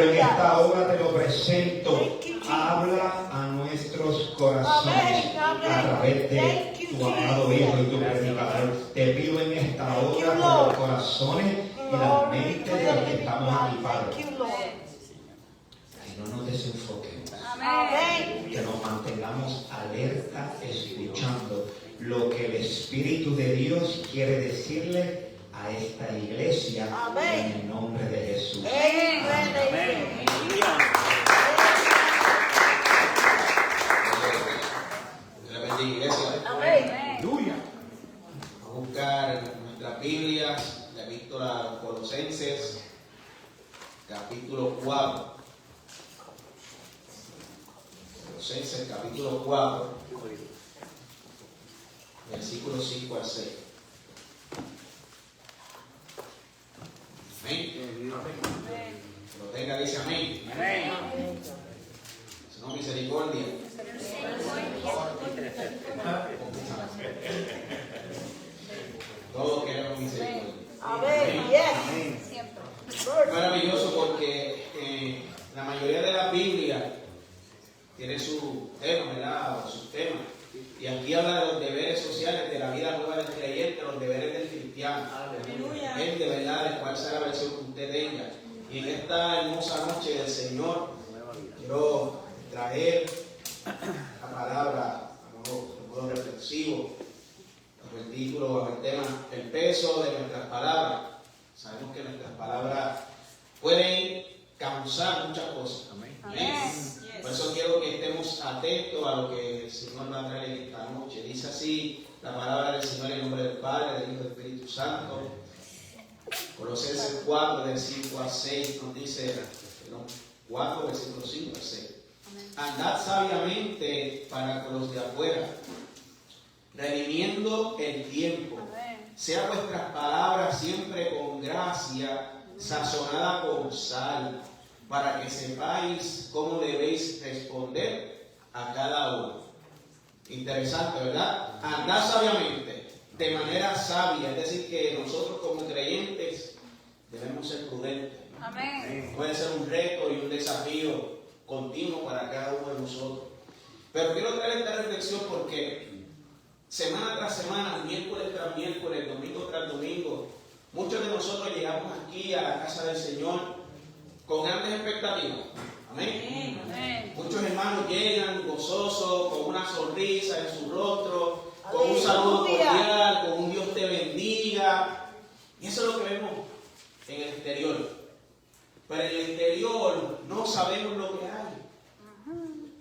Señor, en esta hora te lo presento. Habla a nuestros corazones a través de tu amado Hijo y tu predicador. Te pido en esta hora por los corazones y las mentes de los que estamos aquí, Padre. Que no nos desenfoquemos. Que nos mantengamos alerta, escuchando lo que el Espíritu de Dios quiere decirle a esta iglesia. En el nombre de Jesús. Amén. Iglesia. Aleluya. Vamos a buscar nuestras Biblias, la epístola a los Colosenses, capítulo 4. Colosenses, capítulo 4, versículos 5 al 6. Amén. Lo tenga, dice amén. Señor, misericordia. Todos queremos misericordia. Amén. Es maravilloso porque la mayoría de la Biblia tiene su tema, ¿verdad? O sus temas. Y aquí habla de los deberes sociales de la vida nueva del creyente, los deberes del cristiano. Es de verdad de cuál sea la versión que usted tenga. Y en esta hermosa noche del Señor, quiero traer la palabra a modo reflexivo, bajo el título, bajo el tema, el peso de nuestras palabras. Sabemos que nuestras palabras pueden causar muchas cosas. Amén. Por eso quiero que estemos atentos a lo que el Señor va a traer en esta noche. Dice así la palabra del Señor en nombre del Padre, del Hijo y del Espíritu Santo. Colosenses 4, del 5 al 6 nos dice, 4, versículos 5 al 6. Andad sabiamente para con los de afuera, redimiendo el tiempo. Sea vuestras palabras siempre con gracia, sazonada con sal, para que sepáis cómo debéis responder a cada uno. Interesante, ¿verdad? Andad sabiamente, de manera sabia, es decir, que nosotros como creyentes debemos ser prudentes. Amén. Puede ser un reto y un desafío continuo para cada uno de nosotros. Pero quiero traer esta reflexión porque semana tras semana, miércoles tras miércoles, domingo tras domingo, muchos de nosotros llegamos aquí a la casa del Señor con grandes expectativas. Amén. Amén. Muchos hermanos llegan gozosos, con una sonrisa en su rostro, con un saludo cordial, con un Dios te bendiga. Y eso es lo que vemos en el exterior. Pero en el interior no sabemos lo que hay.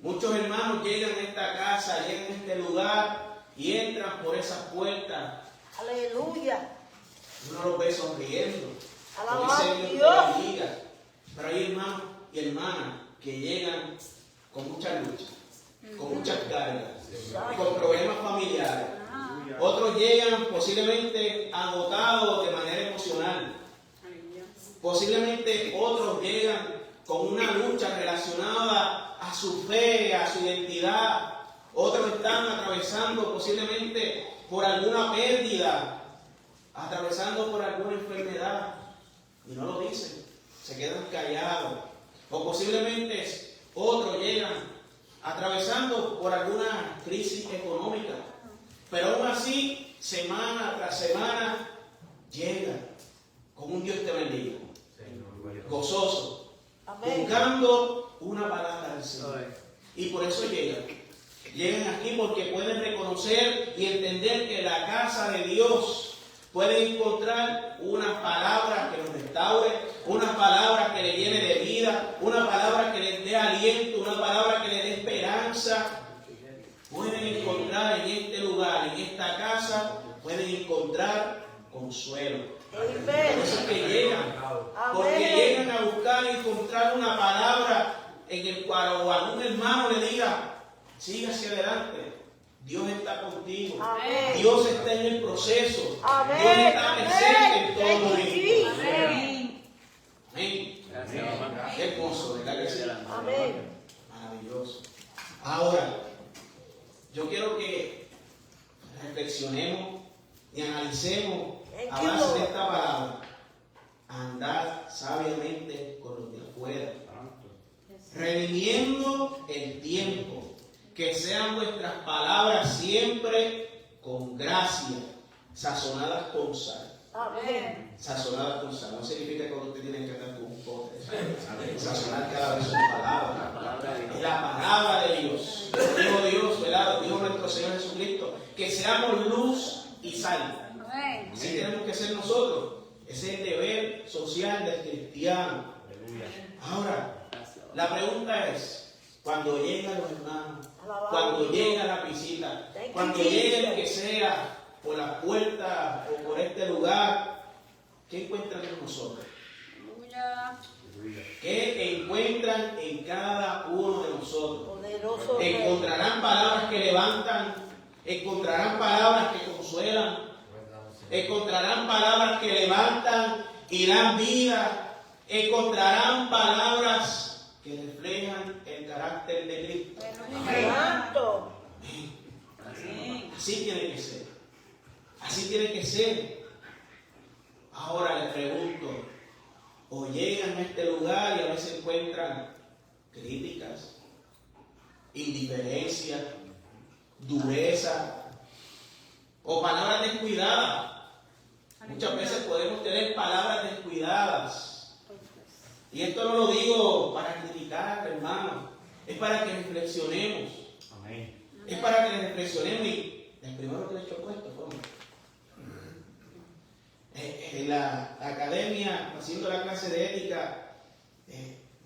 Muchos hermanos llegan a esta casa, llegan a este lugar y entran por esas puertas. Aleluya. Uno los ve sonriendo. Alabado Dice Dios te bendiga. Pero hay hermanos y hermanas que llegan con mucha lucha, con muchas cargas, con problemas familiares. Otros llegan posiblemente agotados de manera emocional. Posiblemente otros llegan con una lucha relacionada a su fe, a su identidad. Otros están atravesando posiblemente por alguna pérdida, atravesando por alguna enfermedad. Y no lo dicen, se quedan callados. O posiblemente otros llegan atravesando por alguna crisis económica. Pero aún así, semana tras semana, llegan con un Dios te bendiga. Gozoso, buscando una palabra del Señor. Y por eso llegan. Llegan aquí porque pueden reconocer y entender que en la casa de Dios pueden encontrar una palabra que los restaure, una palabra que les llene de vida, una palabra que les dé aliento, una palabra que les dé esperanza. Pueden encontrar en este lugar, en esta casa, pueden encontrar consuelo. Por eso es que llegan, porque llegan a buscar y encontrar una palabra en el cual o algún hermano le diga, sigue hacia adelante, Dios está contigo, Amén. Dios está en el proceso, Amén. Dios está presente en todo Amén. momento. Amén. Amén. Qué hermoso, ¿verdad que sí? Amén. Maravilloso. Ahora, yo quiero que reflexionemos y analicemos a base de esta palabra. Andar sabiamente con los de afuera. redimiendo el tiempo, que sean vuestras palabras siempre con gracia, sazonadas con sal. Amén. Sazonadas con sal. No significa que usted tiene que estar con un pote. Sazonar cada vez sus palabras. Es la palabra de Dios. Dijo Dios, ¿verdad? Dijo nuestro Señor Jesucristo, que seamos luz y sal. Así tenemos que ser nosotros. Ese es el deber social del cristiano. Ahora, la pregunta es, cuando llegan los hermanos, cuando llega la visita, cuando llegue el que sea por la puerta o por este lugar, ¿qué encuentran en nosotros? ¿Qué encuentran en cada uno de nosotros? Poderoso Encontrarán palabras que levantan, encontrarán palabras que consuelan, encontrarán palabras que levantan y dan vida, encontrarán palabras que reflejan el carácter de Cristo. Santo. Así tiene que ser. Así tiene que ser. Ahora les pregunto, o llegan a este lugar y a veces encuentran críticas, indiferencia, dureza o palabras descuidadas. Muchas veces podemos tener palabras descuidadas. Y esto no lo digo para criticar, hermano. Es para que reflexionemos. Amén. Es para que reflexionemos. Y el primero que le chocó esto fue en la academia, haciendo la clase de ética,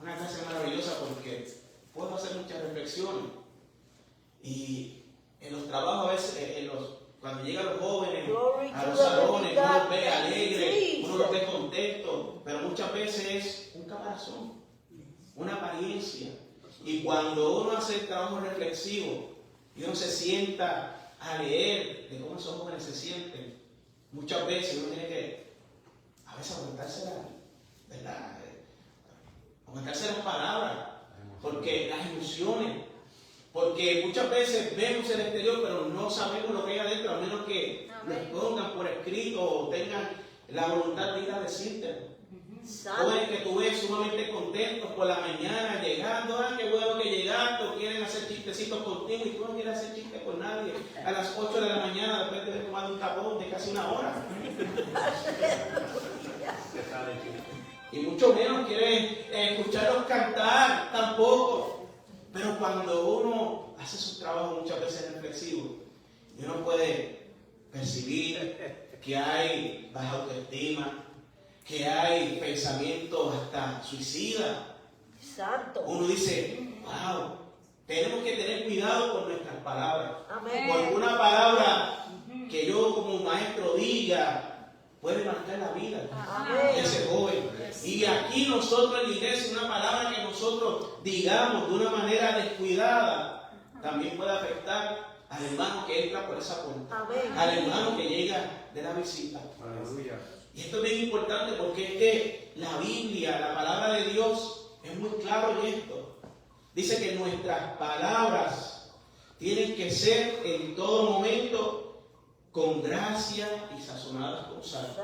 una clase maravillosa porque puedo hacer muchas reflexiones. Y en los trabajos a veces, cuando llegan los jóvenes a los salones, uno los ve alegres, uno los ve contentos, pero muchas veces es un caparazón, una apariencia. Y cuando uno hace el trabajo reflexivo y uno se sienta a leer de cómo esos jóvenes se sienten, muchas veces uno tiene que a veces aguantarse ¿verdad? Aguantarse las palabras, porque las emociones. Porque muchas veces vemos el exterior, pero no sabemos lo que hay adentro, a menos que nos pongan por escrito o tengan la voluntad de ir a decírtelo. Jóvenes que tú ves sumamente contentos por la mañana, llegando, qué bueno que llegaste, o quieren hacer chistecitos contigo, y tú no quieres hacer chistes con nadie. A las 8 de la mañana, después de haber tomado un tapón de casi una hora. Y mucho menos quieren escucharlos cantar, tampoco. Pero cuando uno hace su trabajo muchas veces reflexivo, y uno puede percibir que hay baja autoestima, que hay pensamientos hasta suicidas. Santo. Uno dice, wow, tenemos que tener cuidado con nuestras palabras. Amén. Porque una palabra que yo como maestro diga puede marcar la vida de ese joven. Y aquí nosotros en la iglesia, una palabra que nosotros digamos de una manera descuidada, también puede afectar al hermano que entra por esa puerta, al hermano que llega de la visita. Aleluya. Y esto es bien importante porque es que la Biblia, la palabra de Dios, es muy claro en esto. Dice que nuestras palabras tienen que ser en todo momento con gracia y sazonadas con sal.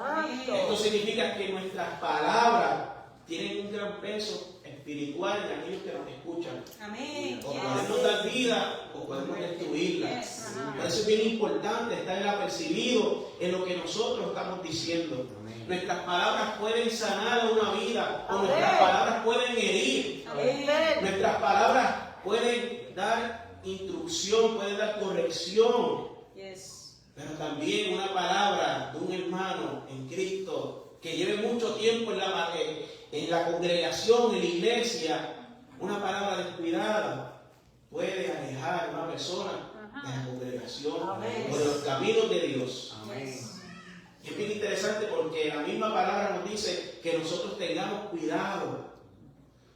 Esto significa que nuestras palabras tienen un gran peso espiritual en aquellos que nos escuchan. O podemos dar vida o podemos destruirla. Por eso es bien importante estar apercibido en lo que nosotros estamos diciendo. Nuestras palabras pueden sanar una vida o nuestras palabras pueden herir. Nuestras palabras pueden dar instrucción, pueden dar corrección. Pero también una palabra de un hermano en Cristo que lleve mucho tiempo en la congregación, en la iglesia, una palabra descuidada puede alejar a una persona de la congregación o de los caminos de Dios. Y es bien interesante porque la misma palabra nos dice que nosotros tengamos cuidado,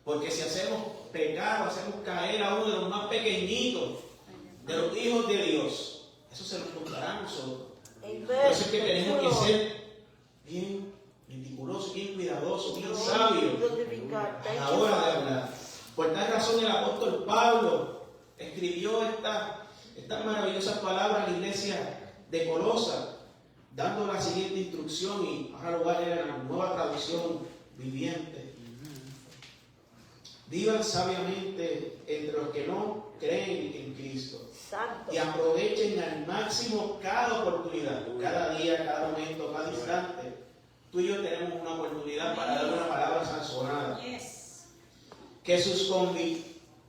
porque si hacemos pecado, hacemos caer a uno de los más pequeñitos, de los hijos de Dios, eso se nos contará a nosotros. Por eso es que tenemos que ser bien meticulosos, bien cuidadosos, bien sabios a la hora de hablar. Por tal razón el apóstol Pablo escribió estas maravillosas palabras a la iglesia de Colosa, dando la siguiente instrucción, y ahora lo voy a leer en la Nueva Traducción Viviente. Vivan sabiamente entre los que no creen en Cristo. Santo. Y aprovechen al máximo cada oportunidad, cada día, cada momento, cada instante. Tú y yo tenemos una oportunidad para dar una palabra sazonada. Yes. Que sus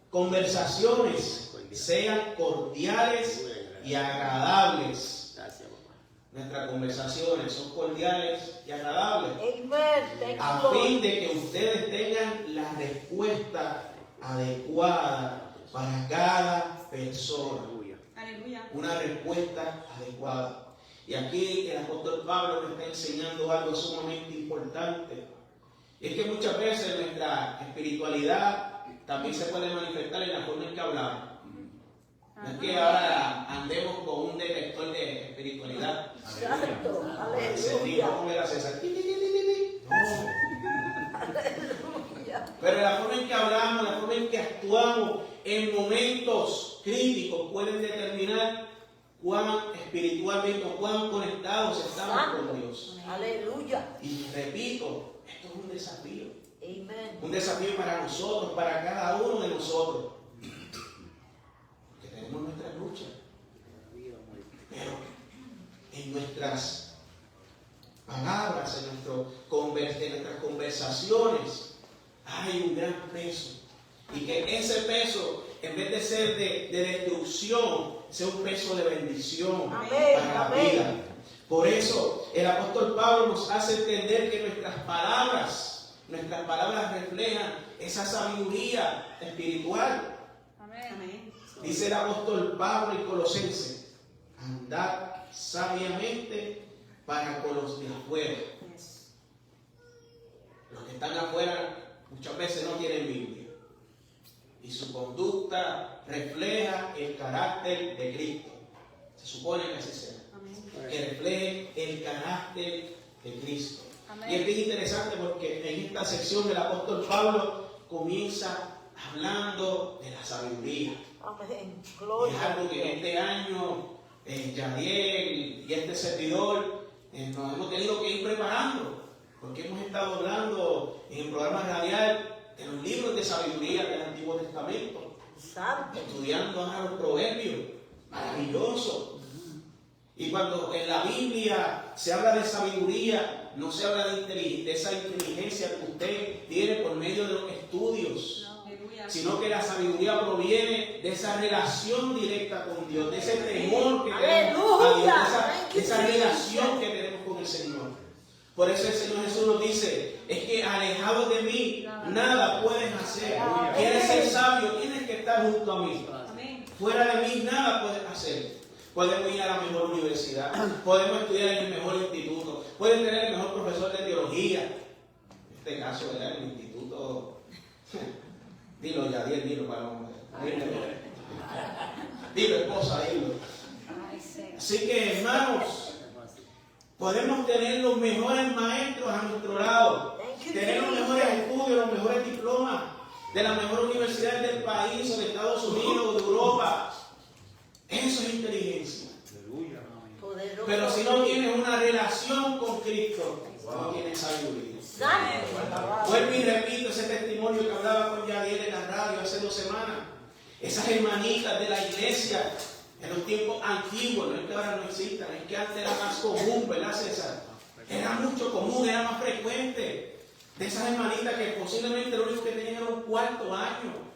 conversaciones sean cordiales y agradables. Gracias, papá. Nuestras conversaciones son cordiales y agradables, Amen. Thank a you, fin Lord. de que ustedes tengan la respuesta adecuada para cada persona. Aleluya. Aleluya. Una respuesta adecuada. Y aquí el apóstol Pablo nos está enseñando algo sumamente importante. Y es que muchas veces nuestra espiritualidad también se puede manifestar en la forma en que hablamos. No es que ahora andemos con un detector de espiritualidad. Santo. Encendido, Aleluya. como era César. Ti, ti, ti, ti, ti. No. Aleluya. Pero la forma en que hablamos, la forma en que actuamos en momentos críticos pueden determinar cuán espiritualmente o cuán conectados estamos con Dios. Aleluya. Y repito, esto es un desafío. Amen. Un desafío para nosotros, para cada uno de nosotros. Porque tenemos nuestras luchas. Pero en nuestras palabras, en nuestras conversaciones, hay un gran peso. Y que ese peso, en vez de ser de destrucción, sea un peso de bendición Amén, para la amén. vida. Por eso el apóstol Pablo nos hace entender que nuestras palabras reflejan esa sabiduría espiritual. Amén. Dice el apóstol Pablo en Colosenses: andad sabiamente para con los de afuera. Yes. Los que están afuera muchas veces no tienen Biblia. Y su conducta refleja el carácter de Cristo. Se supone que así sea. Amén. Que refleje el carácter de Cristo. Amén. Y es bien interesante porque en esta sección el apóstol Pablo comienza hablando de la sabiduría. Amén. Es Gloria. algo que este año Yadiel y este servidor nos hemos tenido que ir preparando, porque hemos estado hablando en el programa radial de los libros de sabiduría del Antiguo Testamento, Santo. estudiando ahora los proverbios, maravilloso. Y cuando en la Biblia se habla de sabiduría, no se habla de esa inteligencia que usted tiene por medio de los estudios, Aleluya. sino que la sabiduría proviene de esa relación directa con Dios, de ese temor que tenemos a Dios, de esa relación que tenemos con el Señor. Por eso el Señor Jesús nos dice: es que alejados de mí nada puedes hacer. Quieres ser sabio, tienes que estar junto a mí. Amén. Fuera de mí nada puedes hacer. Podemos ir a la mejor universidad, podemos estudiar en el mejor instituto, pueden tener el mejor profesor de teología. En este caso, ¿verdad? El instituto. Dilo, Yadiel, dilo para hombre. Dilo, esposa, dilo. Ay, sí. Así que, hermanos, podemos tener los mejores maestros a nuestro lado, tener los mejores estudios, los mejores diplomas de las mejores universidades del país, o de Estados Unidos, o de Europa. Eso es inteligencia. Poderoso. Pero si no tienes una relación con Cristo, no tienes sabiduría. Santo. Vuelvo y repito ese testimonio que hablaba con Yadiel en la radio hace 2 semanas. Esas hermanitas de la iglesia en los tiempos antiguos, no es que ahora no existan, es que antes era más común, ¿verdad, César? Era mucho común, era más frecuente. De esas hermanitas que posiblemente lo único que tenían era un 4º año.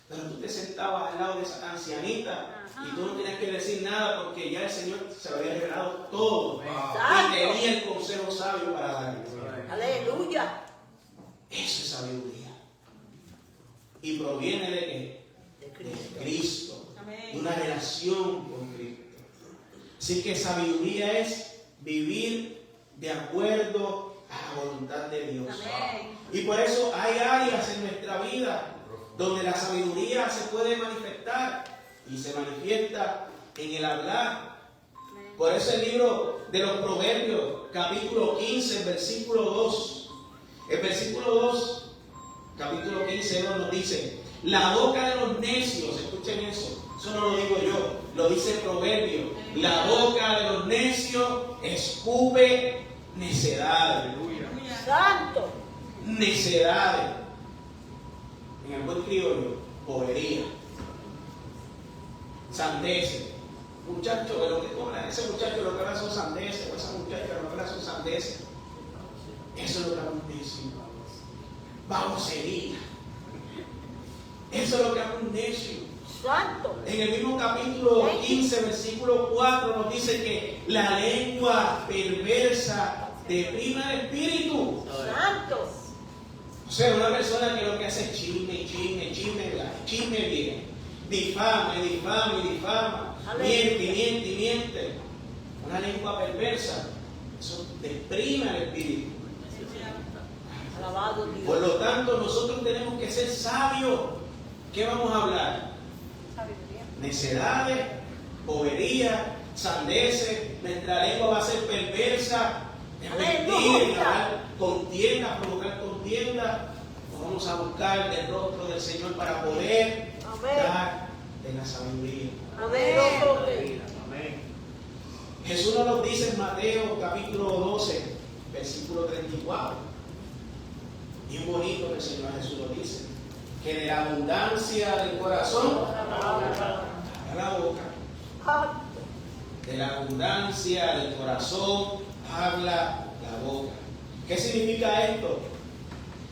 Pero tú te sentabas al lado de esa ancianita y tú no tenías que decir nada porque ya el Señor se lo había revelado todo. Y tenía el consejo sabio para darle. Aleluya. Eso es sabiduría. ¿Y proviene de qué? De Cristo. Amén. Una relación con Cristo. Así que sabiduría es vivir de acuerdo a la voluntad de Dios. Amén. Y por eso hay áreas en nuestra vida donde la sabiduría se puede manifestar y se manifiesta en el hablar. Por eso el libro de los Proverbios, capítulo 15, versículo 2. El versículo 2, capítulo 15, nos dice: la boca de los necios, escuchen eso no lo digo yo, lo dice el Proverbio, la boca de los necios escupe necedades. Santo. Necedades. en el buen criollo, bobería, sandeces. Muchachos, de lo que cobran, ese muchacho lo que habla son sandeces, o esa muchacha lo que habla son sandeces. Eso es lo que habla un necio. Babosería. Eso es lo que habla un necio. Santo. En el mismo capítulo 15, versículo 4, nos dice que la lengua perversa deprime el espíritu. Santo. O sea, una persona que lo que hace es chisme bien, difama, miente. Una lengua perversa, eso deprime el espíritu. Alabado Dios. Por lo tanto, nosotros tenemos que ser sabios. ¿Qué vamos a hablar? Sabiduría. Necedades, bobería, sandeces. Nuestra lengua va a ser perversa, mentir, provocar contienda. Vamos a buscar el rostro del Señor para poder dar de la sabiduría. Poderoso Rey. Jesús nos dice en Mateo capítulo 12, versículo 34. Bien bonito que el Señor Jesús lo dice. Que de la abundancia del corazón habla la boca. De la abundancia del corazón habla la boca. ¿Qué significa esto?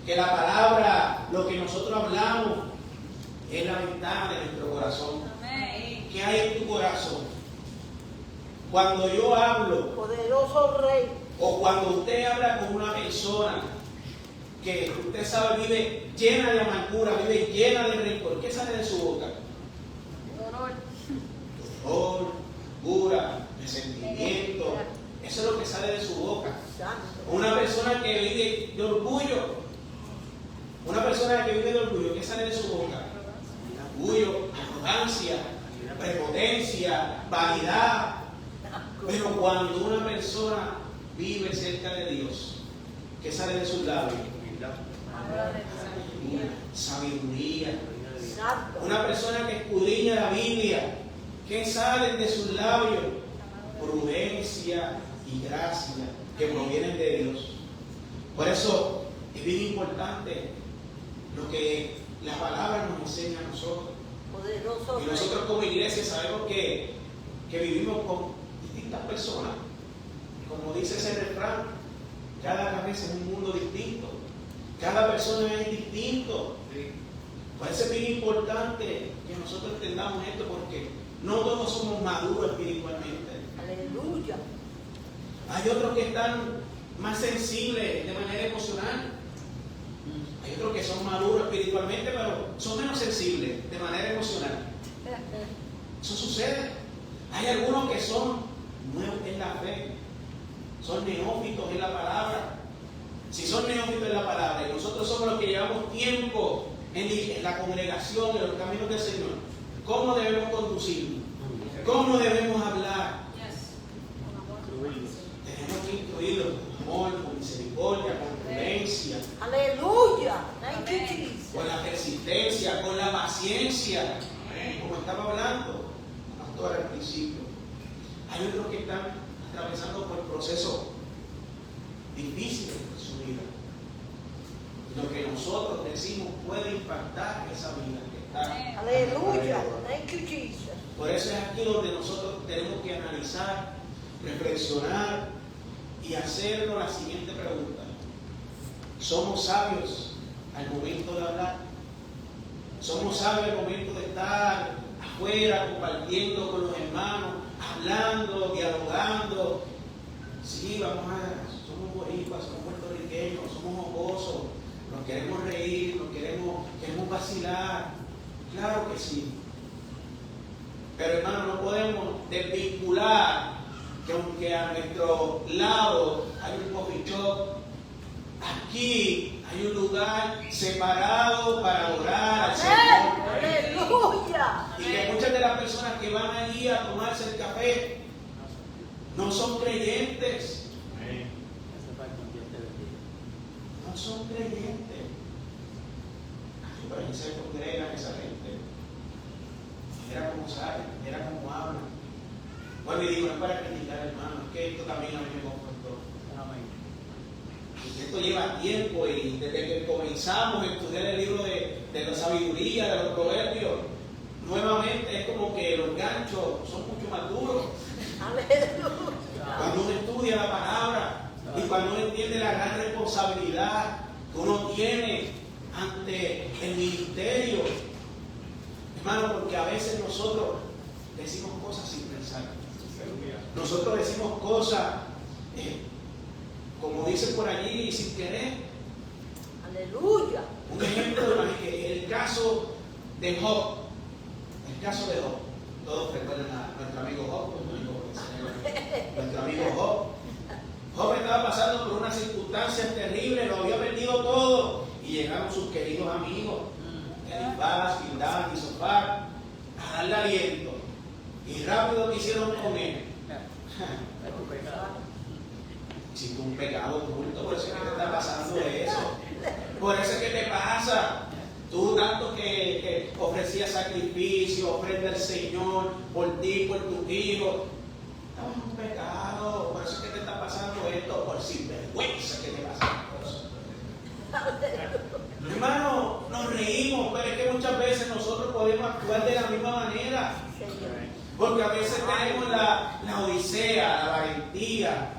Que la palabra, lo que nosotros hablamos, es la ventana de nuestro corazón. Amén. ¿Qué hay en tu corazón? Cuando yo hablo, Poderoso Rey. o cuando usted habla con una persona que usted sabe vive llena de amargura, vive llena de rencor, ¿qué sale de su boca? Dolor, amargura, resentimiento. Eso es lo que sale de su boca. Santo. Una persona que vive de orgullo, ¿qué sale de su boca? Orgullo, arrogancia, prepotencia, vanidad. Pero cuando una persona vive cerca de Dios, ¿qué sale de sus labios? Sabiduría. Santo. Una persona que escudriña la Biblia, ¿qué sale de sus labios? Prudencia y gracia que provienen de Dios. Por eso es bien importante lo que la palabra nos enseña a nosotros. Poderoso Y Rey. nosotros como iglesia sabemos que vivimos con distintas personas. Como dice ese refrán, cada cabeza es un mundo distinto. Cada persona es distinto. Por eso es bien importante que nosotros entendamos esto, porque no todos somos maduros espiritualmente. Aleluya. Hay otros que están más sensibles de manera emocional. Hay otros que son maduros espiritualmente, pero son menos sensibles de manera emocional. Eso sucede. Hay algunos que son nuevos en la fe, son neófitos en la palabra. Si son neófitos en la palabra y nosotros somos los que llevamos tiempo en la congregación, en los caminos del Señor, ¿cómo debemos conducirnos? ¿Cómo debemos hablar? Tenemos que instruirlos con amor, con misericordia, con prudencia, Aleluya. Thank you, Jesus. con la persistencia, con la paciencia, como estaba hablando la pastora al principio. Hay otros que están atravesando por procesos difíciles en su vida. Lo que nosotros decimos puede impactar esa vida que está. Aleluya. Thank you, Jesus. Por eso es aquí donde nosotros tenemos que analizar, reflexionar y hacernos la siguiente pregunta. ¿Somos sabios al momento de hablar? ¿Somos sabios al momento de estar afuera, compartiendo con los hermanos, hablando, dialogando? Sí, somos boricuas, somos puertorriqueños, somos jocosos, nos queremos reír, queremos vacilar. Claro que sí. Pero hermano, no podemos desvincular que aunque a nuestro lado hay un coffee shop, aquí hay un lugar separado para adorar al Señor. Aleluya. Y que muchas de las personas que van allí a tomarse el café no son creyentes. No son creyentes. Pero allí se congregan esa gente. Mira cómo salen, mira cómo hablan. Bueno, y digo, no es para criticar, hermano, es que esto también a mí me confrontó. Esto lleva tiempo y desde que comenzamos a estudiar el libro de de la sabiduría, de los proverbios, nuevamente es como que los ganchos son mucho más duros. Aleluya. Cuando uno estudia la palabra y cuando uno entiende la gran responsabilidad que uno tiene ante el ministerio, hermano, porque a veces nosotros decimos cosas sin pensar. Nosotros decimos cosas, como dicen por allí, sin querer. Aleluya. Un ejemplo, el caso de Job. El caso de Job. Todos recuerdan a nuestro amigo Job. Nuestro amigo Job. Job estaba pasando por unas circunstancias terribles, lo había perdido todo. Y llegaron sus queridos amigos, Elifaz, Bildad y Sofar, a darle aliento. Y rápido que hicieron con él. Hiciste un pecado oculto, por eso es que te está pasando eso. Por eso es que te pasa. Tú tanto que ofrecías sacrificio, ofrenda al Señor por ti, por tus hijos. Estabas en un pecado. Por eso es que te está pasando esto. Por sinvergüenza que te pasan cosas. Hermano, nos reímos, pero es que muchas veces nosotros podemos actuar de la misma manera. Porque a veces tenemos la odisea, la valentía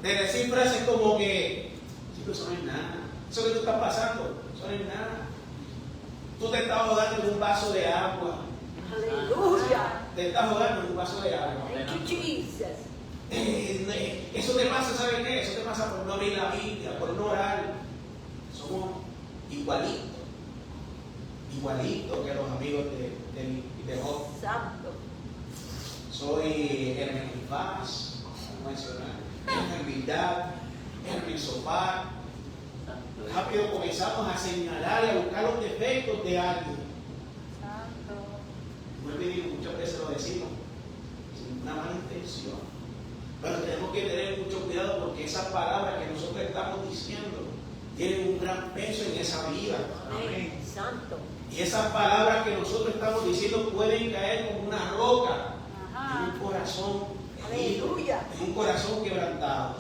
de decir frases como que, chicos, eso no es nada. Eso que tú estás pasando, eso no es nada. Tú te estás ahogando en un vaso de agua. Aleluya. Te estás ahogando en un vaso de agua. Thank you, Jesus. Eso te pasa, ¿sabes qué? Eso te pasa por no abrir la Biblia, por no orar. Somos igualitos que los amigos de Job. Santo. Soy Hermes Elifaz, vamos a mencionar, Hermes Bildad, Hermes Sofar. Rápido comenzamos a señalar y a buscar los defectos de alguien. Vuelvo y digo, muchas veces lo decimos sin una mala intención. Pero tenemos que tener mucho cuidado porque esas palabras que nosotros estamos diciendo tienen un gran peso en esa vida. Amén. Santo. Y esas palabras que nosotros estamos diciendo pueden caer como una roca en un corazón herido, Aleluya. en un corazón quebrantado.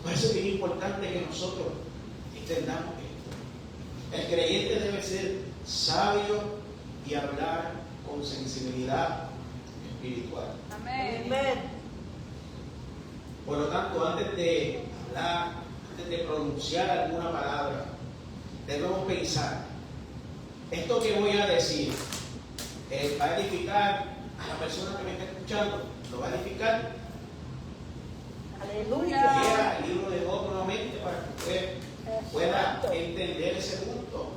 Por eso es bien importante que nosotros entendamos esto. El creyente debe ser sabio y hablar con sensibilidad espiritual. Amén. Amén. Por lo tanto, antes de hablar, antes de pronunciar alguna palabra, debemos pensar, esto que voy a decir va a edificar a la persona que me está escuchando, lo va a edificar. Aleluya. Lea el libro de Job nuevamente para que usted pueda entender ese punto.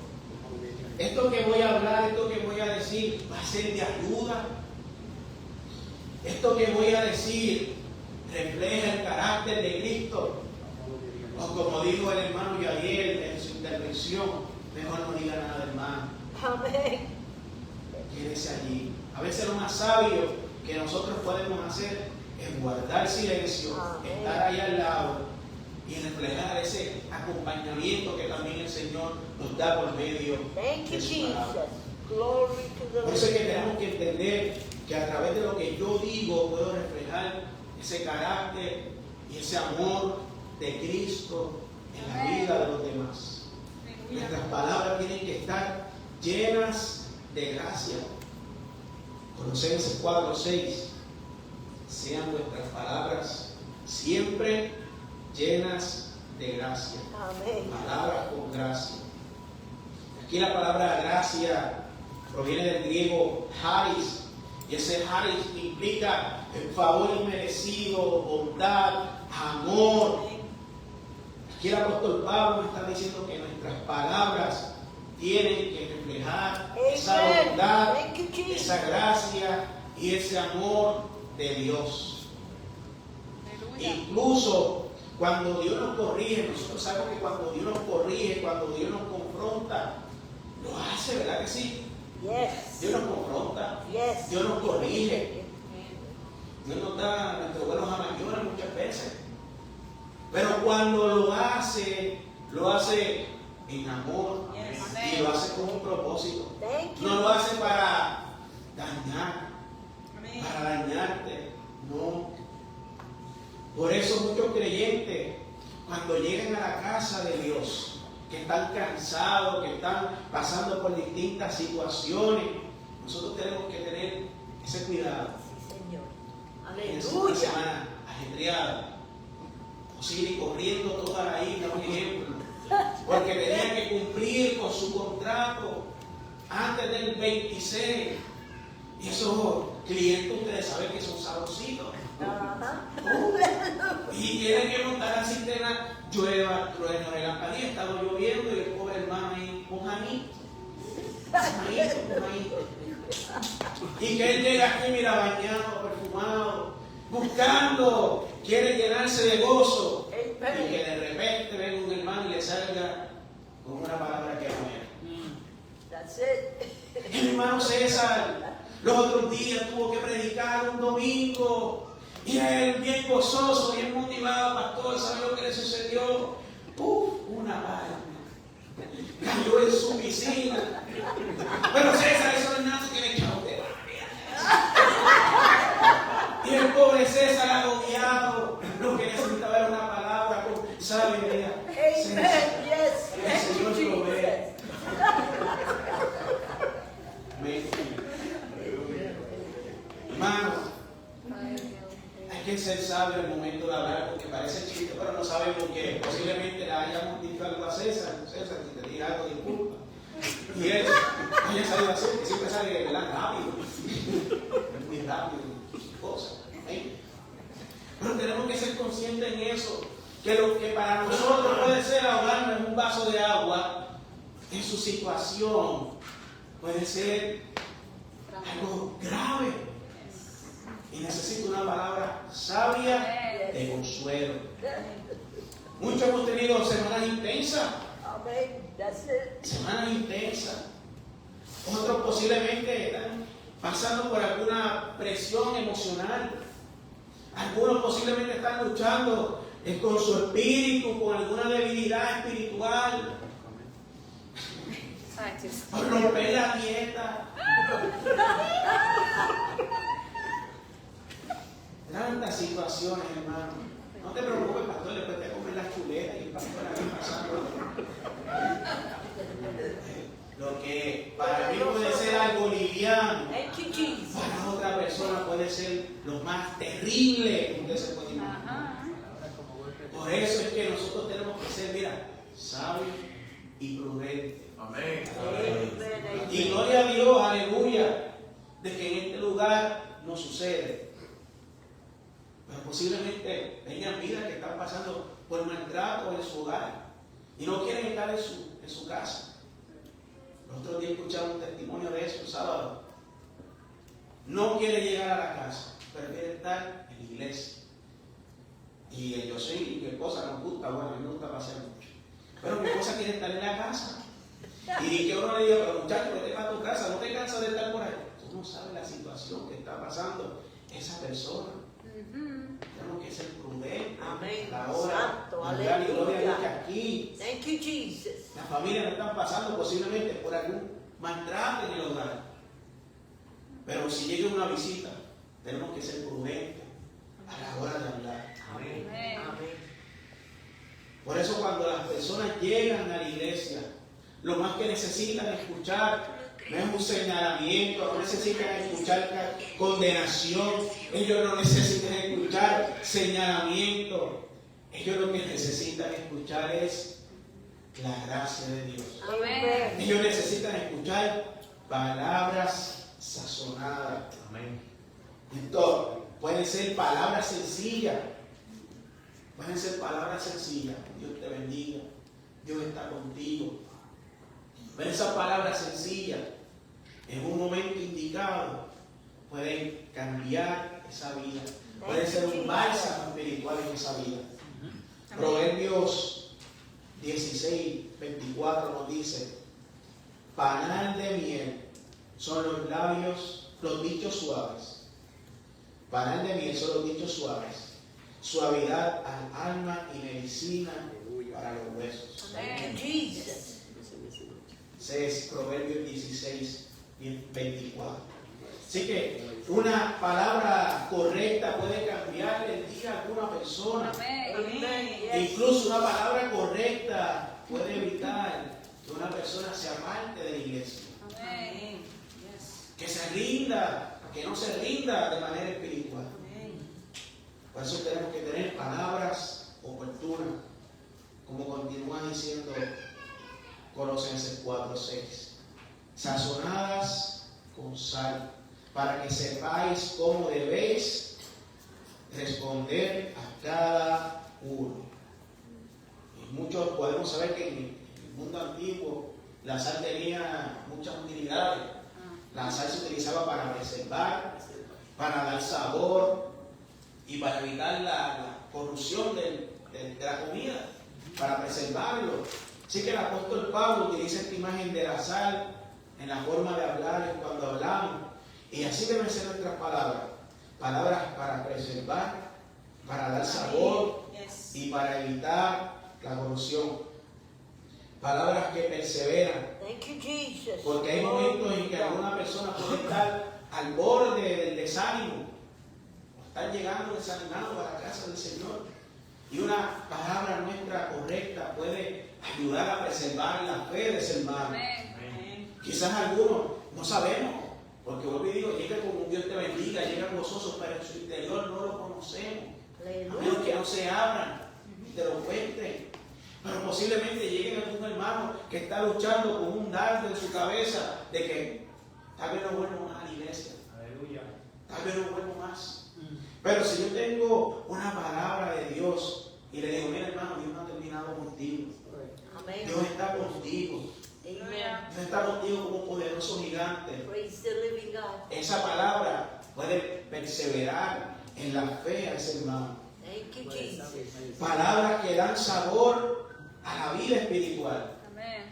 Esto que voy a hablar, esto que voy a decir, va a ser de ayuda. Esto que voy a decir refleja el carácter de Cristo. O como dijo el hermano Yadiel en su intervención, mejor no diga nada, hermano. Amén. Quédese allí. A veces lo más sabio que nosotros podemos hacer es guardar silencio, Amén. estar ahí al lado y reflejar ese acompañamiento que también el Señor nos da por medio Thank you, de su Jesus. palabra. Glory to the Por eso es que Lord. tenemos que entender que a través de lo que yo digo puedo reflejar ese carácter y ese amor de Cristo en la vida de los demás. Nuestras palabras tienen que estar llenas de gracia. Colosenses 4:6. Sean vuestras palabras siempre llenas de gracia. Amén. Palabras con gracia. Aquí la palabra gracia proviene del griego charis, y ese charis implica el favor inmerecido, bondad, amor. Aquí el apóstol Pablo está diciendo que nuestras palabras tienen que reflejar esa Amen. bondad, Thank you, Jesus. esa gracia y ese amor de Dios. Aleluya. Incluso cuando Dios nos corrige, nosotros sabemos que cuando Dios nos corrige, cuando Dios nos confronta, lo hace, ¿verdad que sí? Yes. Dios nos confronta, Yes. Dios nos corrige, Dios nos da nuestros buenos mayores muchas veces. Pero cuando lo hace en amor Yes. y lo hace con un propósito. Thank you. No lo hace para dañar, Amén. para dañarte, no. Por eso muchos creyentes, cuando llegan a la casa de Dios, que están cansados, que están pasando por distintas situaciones. Nosotros tenemos que tener ese cuidado. Sí, Señor. En esta Aleluya. semana ajetreada, posible corriendo toda la isla, un ejemplo, porque tenía que cumplir con su contrato antes del 26. Y esos clientes, ustedes saben que son sabrositos. Ajá. Y tienen que montar la cisterna, llueva, trueno, relampadía, estaba lloviendo y el pobre hermano ahí, mojadito. Y que él llega aquí, mira, bañado, perfumado, buscando, quiere llenarse de gozo. Y que de repente venga un hermano y le salga con una palabra que no es. That's it. El hermano César, los otros días tuvo que predicar un domingo. Y él bien gozoso, bien motivado, pastor, ¿sabe lo que le sucedió? Una palma cayó en su piscina. Pero César, eso no es nada que le echó de Y el pobre César agobiado, lo que necesitaba era una palabra, ¿sabe? Mira, Amen. Yes. el Thank Señor you, lo ve. Jesus. Amén. Hermano, hay que ser sabio en el momento de hablar, porque parece chiste, pero no sabemos que posiblemente le hayamos dicho algo a César. César, si te diga algo, disculpa. Y él haya salido así, que siempre sale rápido. Es muy rápido, cosas. ¿Eh? Pero tenemos que ser conscientes en eso, que lo que para nosotros puede ser ahogarnos en un vaso de agua, en su situación puede ser algo grave. Y necesito una palabra sabia de consuelo. Muchos hemos tenido semanas intensas. Amen. That's it. Semanas intensas. Otros posiblemente están pasando por alguna presión emocional. Algunos posiblemente están luchando con su espíritu, con alguna debilidad espiritual. Por romper la dieta. Tantas situaciones, hermano. No te preocupes, pastor, después te comes las chuletas y el pastor aquí pasando. Lo que para mí puede ser algo liviano, Thank you, Jesus. para otra persona puede ser lo más terrible que usted se puede imaginar. Por eso es que nosotros tenemos que ser, mira, sabios y prudentes. Amén. Amen. Y gloria a Dios, aleluya, de que en este lugar no sucede. Pero posiblemente tengan vidas que están pasando por maltrato en su hogar y no quieren estar en su casa. El otro día escuchaba un testimonio de eso el sábado. No quiere llegar a la casa, pero quiere estar en la iglesia. Y yo sé que mi esposa nos gusta, bueno, a mí me gusta pasear mucho. Pero mi esposa quiere estar en la casa. Y que uno le diga, pero muchacho, vete para tu casa, no te cansas de estar por ahí. Tú no sabes la situación que está pasando esa persona. Tenemos que ser prudentes Amén. a la hora. Santo, Y gloria a Dios que aleluya. aquí Thank you, Jesus. las familias no están pasando posiblemente por algún maltrato en el hogar. Pero si llega una visita, tenemos que ser prudentes a la hora de hablar. Amén. Amén. Por eso cuando las personas llegan a la iglesia, lo más que necesitan escuchar no es un señalamiento, no necesitan escuchar condenación, ellos no necesitan escuchar señalamiento, ellos lo que necesitan escuchar es la gracia de Dios. Amén. Ellos necesitan escuchar palabras sazonadas. Amén. Entonces, pueden ser palabras sencillas. Pueden ser palabras sencillas. Dios te bendiga. Dios está contigo. Pero esas palabras sencillas, en un momento indicado, pueden cambiar esa vida. Pueden ser un bálsamo espiritual en esa vida. Proverbios 16, 24 nos dice: panal de miel son los labios, los dichos suaves. Panal de miel son los dichos suaves. Suavidad al alma y medicina para los huesos. Thank you, Jesus. Ese es Proverbios 16, 24. Así que una palabra correcta puede cambiar cambiarle el día a alguna persona. Amén. Amen. E Yes. incluso una palabra correcta puede evitar que una persona se aparte de la iglesia. Amén. Yes. Que se rinda, que no se rinda de manera espiritual. Amen. Por eso tenemos que tener palabras oportunas, como continúa diciendo Colosenses 4:6, sazonadas con sal, para que sepáis cómo debéis responder a cada uno. Y muchos podemos saber que en el mundo antiguo la sal tenía muchas utilidades. La sal se utilizaba para preservar, para dar sabor y para evitar la corrupción de la comida, para preservarlo. Así que el apóstol Pablo utiliza esta imagen de la sal en la forma de hablar cuando hablamos. Y así deben ser nuestras palabras. Palabras para preservar, para dar sabor Yes. y para evitar la corrupción. Palabras que perseveran. Thank you, Jesus. Porque hay momentos en que alguna persona puede estar al borde del desánimo, o estar llegando desanimado a la casa del Señor. Y una palabra nuestra correcta puede ayudar a preservar la fe de ese hermano. Amén. Quizás algunos no sabemos, porque vuelvo y digo, llega como un Dios te bendiga, llega gozoso, pero en su interior no lo conocemos. A menos Aleluya. que no se abran y te lo cuenten. Pero posiblemente llegue algún hermano que está luchando con un dardo en su cabeza de que tal vez no vuelvo más a la iglesia. Tal vez no vuelvo más. Pero si yo tengo una palabra de Dios y le digo, mira hermano, Dios no ha terminado contigo. Amen. Dios está contigo. Amen. Dios está contigo como un poderoso gigante. Praise the living God. Esa palabra puede perseverar en la fe a ese hermano. Thank you, Jesus. Palabras que dan sabor a la vida espiritual. Amén.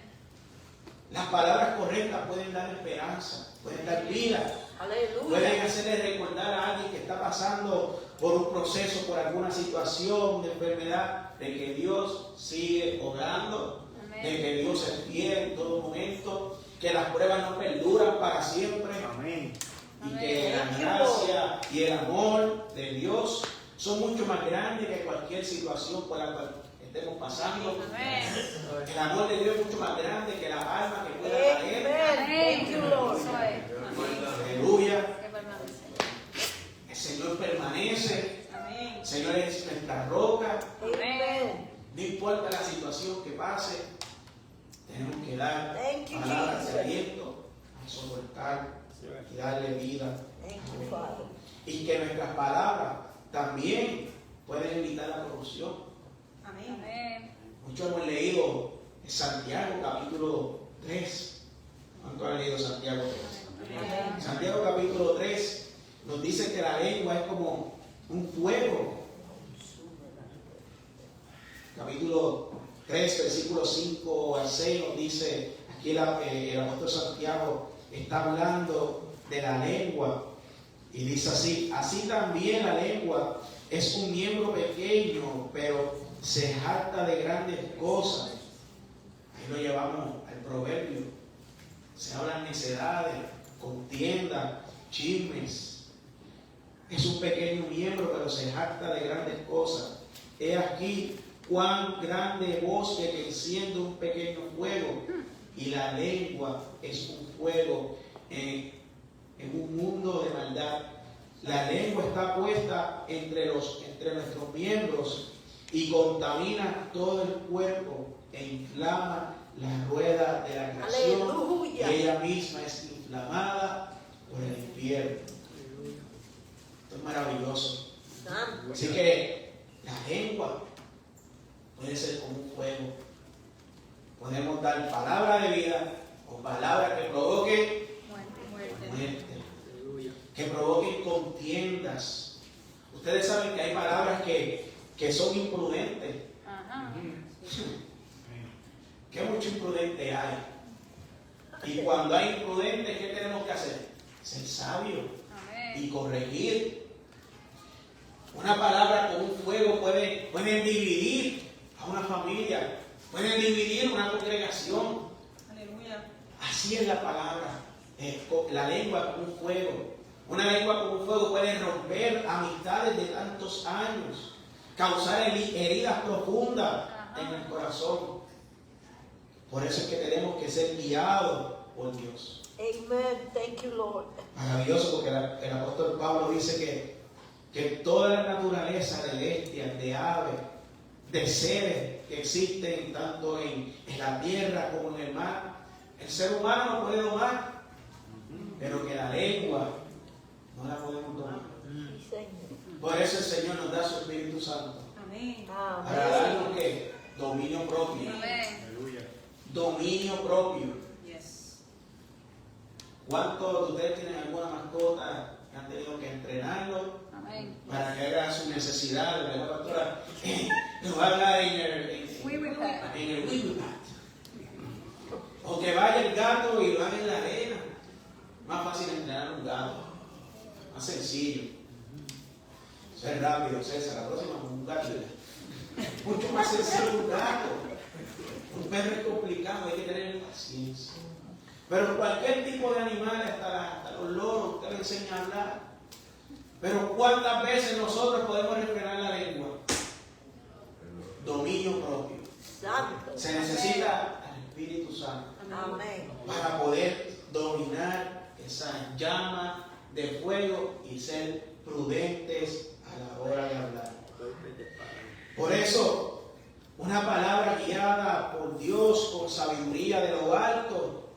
Las palabras correctas pueden dar esperanza, pueden dar vida, pueden Aleluya. hacerle recordar a alguien que está pasando por un proceso, por alguna situación de enfermedad, de que Dios sigue obrando, Amén. de que Dios es fiel en todo momento, que las pruebas no perduran para siempre. Amén. Y que la gracia y el amor de Dios son mucho más grandes que cualquier situación por la cual estemos pasando. Amén. El amor de Dios es mucho más grande que la palma que pueda caer. Amen. Thank you, Lord. Eso es. Amén. Aleluya. Que permanece. El Señor permanece. Amén. El Señor es nuestra roca. Amen. No importa la situación que pase, tenemos que dar Thank you, palabras de Jesus. aliento, a soportar y darle vida. Thank you, Father. Y que nuestras palabras también pueden evitar la corrupción. Amén. Amén. Muchos hemos leído Santiago capítulo 3. ¿Cuánto han leído Santiago 3? Amen. Santiago capítulo 3 nos dice que la lengua es como un fuego. Capítulo 3, versículos 5 al 6 nos dice, aquí el apóstol Santiago está hablando de la lengua y dice así, así también la lengua es un miembro pequeño, pero se jacta de grandes cosas. Ahí lo llevamos al proverbio. Se hablan necedades, contiendas, chismes. Es un pequeño miembro, pero se jacta de grandes cosas. He aquí cuán grande bosque que enciende un pequeño fuego. Y la lengua es un fuego en un mundo de maldad. La lengua está puesta entre nuestros miembros y contamina todo el cuerpo e inflama la rueda de la creación. Aleluya. Y ella misma es inflamada por el infierno. Esto es maravilloso. Santo. Así que la lengua puede ser como un fuego. Podemos dar palabra de vida o palabra que provoque muerte, que provoquen contiendas. Ustedes saben que hay palabras que son imprudentes. Ajá. Que mucho imprudente hay. Y cuando hay imprudentes, ¿qué tenemos que hacer? Ser sabios Amén. y corregir. Una palabra con un fuego puede dividir a una familia, puede dividir una congregación. Aleluya. Así es la palabra. La lengua como un fuego. Una lengua como un fuego puede romper amistades de tantos años, causar heridas profundas en el corazón. Por eso es que tenemos que ser guiados por Dios. Amen. Thank you, Lord. Maravilloso, porque el apóstol Pablo dice que toda la naturaleza de bestias, de aves, de seres que existen tanto en la tierra como en el mar, el ser humano no puede domar, pero que la lengua no la podemos domar. Sí, Señor. Por eso el Señor nos da su Espíritu Santo, Amén. para Amén. darnos ¿qué? Dominio propio. Amén. Dominio propio. Yes. ¿Cuántos de ustedes tienen alguna mascota que han tenido que entrenarlo Amén. para que haga sus necesidades? La pastora nos va a hablar en el Wiwipat. O que vaya el gato y lo haga en la arena. Más fácil entrenar un gato. Más sencillo. Ser rápido, César. La próxima un gato. Mucho más sencillo un gato. Un perro es complicado, hay que tener paciencia. Pero cualquier tipo de animal, hasta los loros, usted le enseña a hablar. Pero ¿cuántas veces nosotros podemos refrenar la lengua? Dominio propio. Santo. Se necesita al Espíritu Santo Amén. para poder dominar esa llama de fuego y ser prudentes a la hora de hablar. Por eso, una palabra guiada por Dios con sabiduría de lo alto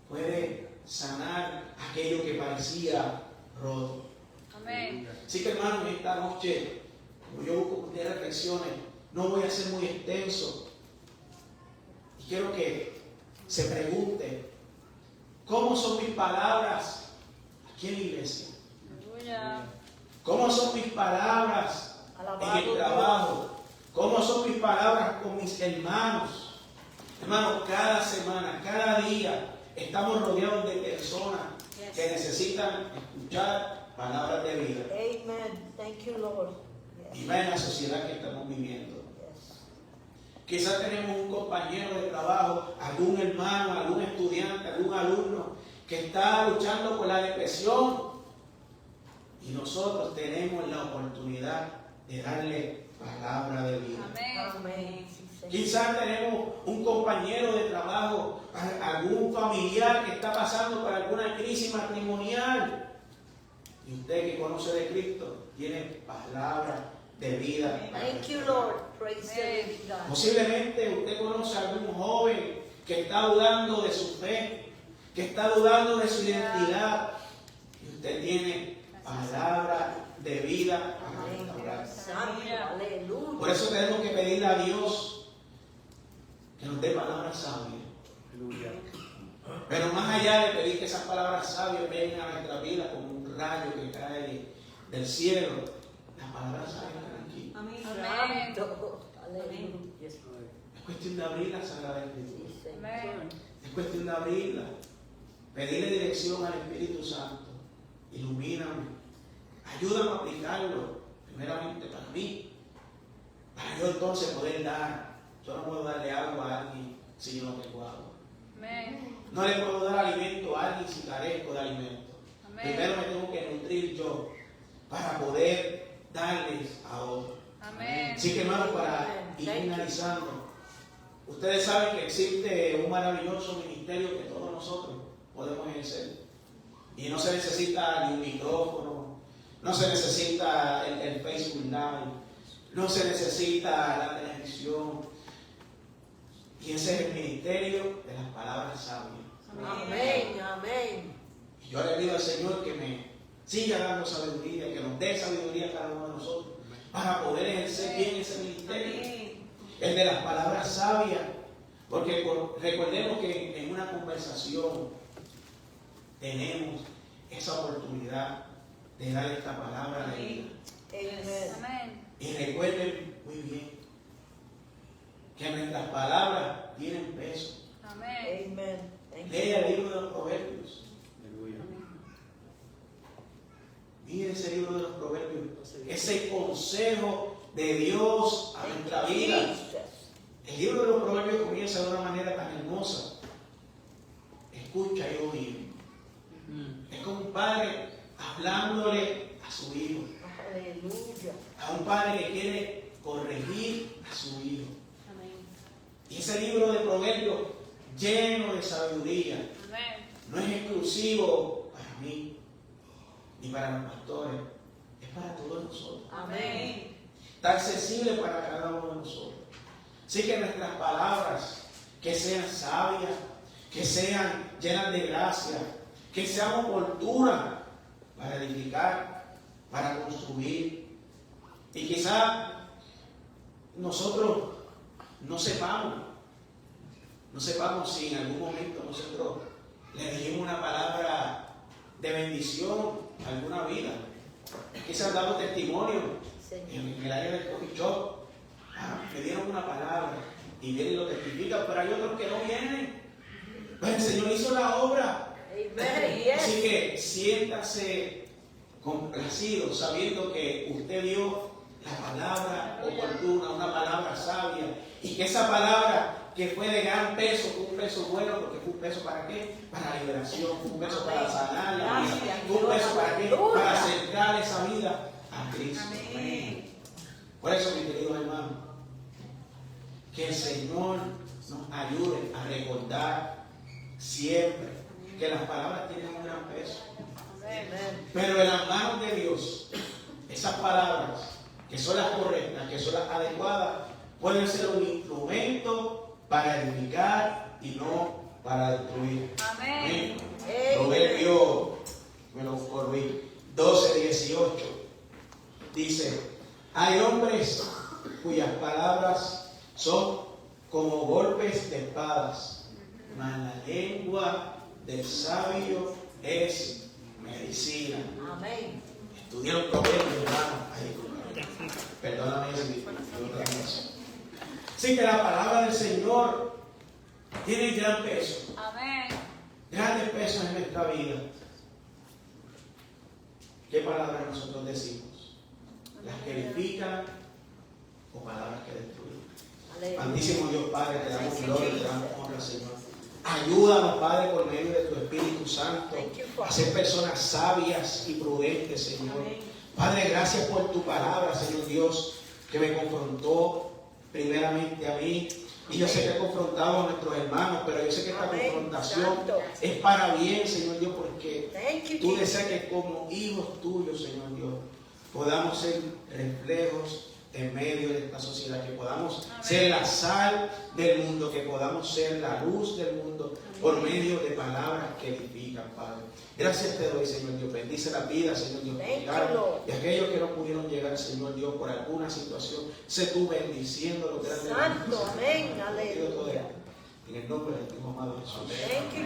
puede sanar aquello que parecía roto. Amén. Así que, hermano, en esta noche, como yo busco que ustedes reflexiones, no voy a ser muy extenso. Y quiero que se pregunte, ¿cómo son mis palabras aquí en la iglesia? Aleluya. ¿Cómo son mis palabras en el trabajo? ¿Cómo son mis palabras con mis hermanos? Hermanos, cada semana, cada día, estamos rodeados de personas que necesitan escuchar palabras de vida. Amen. Thank you, Lord. Y más en la sociedad que estamos viviendo. Yes. Quizás tenemos un compañero de trabajo, algún hermano, algún estudiante, algún alumno que está luchando con la depresión. Y nosotros tenemos la oportunidad de darle palabra de vida. Amén. Sí, Señor. Quizás tenemos un compañero de trabajo, algún familiar que está pasando por alguna crisis matrimonial. Y usted que conoce de Cristo tiene palabra de vida. Thank you, Lord. Praise the living God. Posiblemente usted conoce a algún joven que está dudando de su fe, que está dudando de su identidad. Y usted tiene palabra de vida para restaurar. Santo. Aleluya. Por eso tenemos que pedirle a Dios que nos dé palabras sabias. Pero más allá de pedir que esas palabras sabias vengan a nuestra vida como un rayo que cae del cielo, las palabras sabias están aquí. Amén. Santo. Aleluya. Es cuestión de abrir la Sagrada Escritura. Sí, Señor. Amén. Es cuestión de abrirla. Pedirle dirección al Espíritu Santo. Ilumíname. Ayúdame a aplicarlo. Primeramente para mí. Para yo entonces poder dar. Yo no puedo darle agua a alguien si yo no tengo agua. Amén. No le puedo dar alimento a alguien si carezco de alimento. Amén. Primero me tengo que nutrir yo para poder darles a otros. Amén. Así que, hermanos, para ir finalizando, ustedes saben que existe un maravilloso ministerio que todos nosotros podemos ejercer. Y no se necesita ni un micrófono, no se necesita el Facebook Live, no se necesita la televisión. Y ese es el ministerio de las palabras sabias. Amén. Amén. Y yo le pido al Señor que me siga dando sabiduría, que nos dé sabiduría a cada uno de nosotros para poder ejercer bien ese ministerio. Amén. El de las palabras sabias. Porque recordemos que en una conversación tenemos esa oportunidad de dar esta palabra de vida. Amen. Amén. Y recuerden muy bien que nuestras palabras tienen peso. Amén. Amen. Thank you. Lea el libro de los Proverbios. Mire ese libro de los Proverbios. Ese consejo de Dios a nuestra vida. Jesus. El libro de los Proverbios comienza de una manera tan hermosa. Escucha y oye. Es como un padre un padre que quiere corregir a su hijo. Amén. Y ese libro de Proverbios lleno de sabiduría Amén. no es exclusivo para mí ni para los pastores, es para todos nosotros. Amén. Está accesible para cada uno de nosotros. Así que nuestras palabras que sean sabias, que sean llenas de gracia, que sean oportunas para edificar, para construir. Y quizás nosotros no sepamos si en algún momento nosotros le dijimos una palabra de bendición a alguna vida. Quizás damos testimonio en el área del coffee shop. Me dieron una palabra y vienen y lo testifican, pero hay otros que no vienen. Pues el Señor hizo la obra. Amen. Yes. Así que siéntase complacido sabiendo que usted dio la palabra oportuna, una palabra sabia, y que esa palabra que fue de gran peso, fue un peso bueno, porque fue un peso para qué? Para liberación, fue un peso para sanar la vida, fue un peso para qué? Para acercar esa vida a Cristo. Amén. Por eso, mis queridos hermanos, que el Señor nos ayude a recordar siempre que las palabras tienen un gran peso. Amen. Pero en las manos de Dios, esas palabras, que son las correctas, que son las adecuadas, pueden ser un instrumento para edificar y no para destruir. Amén. Proverbio, me lo corrí, 12:18, dice: hay hombres cuyas palabras son como golpes de espadas, mas la lengua del sabio es medicina. Amén. Estudié los proverbios, hermano. Perdóname si yo otra vez. Así que la palabra del Señor tiene gran peso, Amén. grandes pesos en nuestra vida. ¿Qué palabras nosotros decimos? ¿Las que edifican o palabras que destruyen? Santísimo Dios Padre, te damos gloria, te damos honra, Señor. Ayúdanos, Padre, por medio de tu Espíritu Santo, a ser personas sabias y prudentes, Señor. Padre, gracias por tu palabra, Señor Dios, que me confrontó primeramente a mí. Y yo sé que ha confrontado a nuestros hermanos, pero yo sé que esta confrontación es para bien, Señor Dios, porque tú deseas que como hijos tuyos, Señor Dios, podamos ser reflejos en medio de esta sociedad, que podamos ser la sal del mundo, que podamos ser la luz del mundo por medio de palabras que edifican, Padre. Gracias te doy, Señor Dios. Bendice la vida, Señor Dios, que llegaron, y aquellos que no pudieron llegar, Señor Dios, por alguna situación, sé tú bendiciéndolos grandemente. Santo, amén, aleluya. En el nombre de tu amado Jesús. Thank you.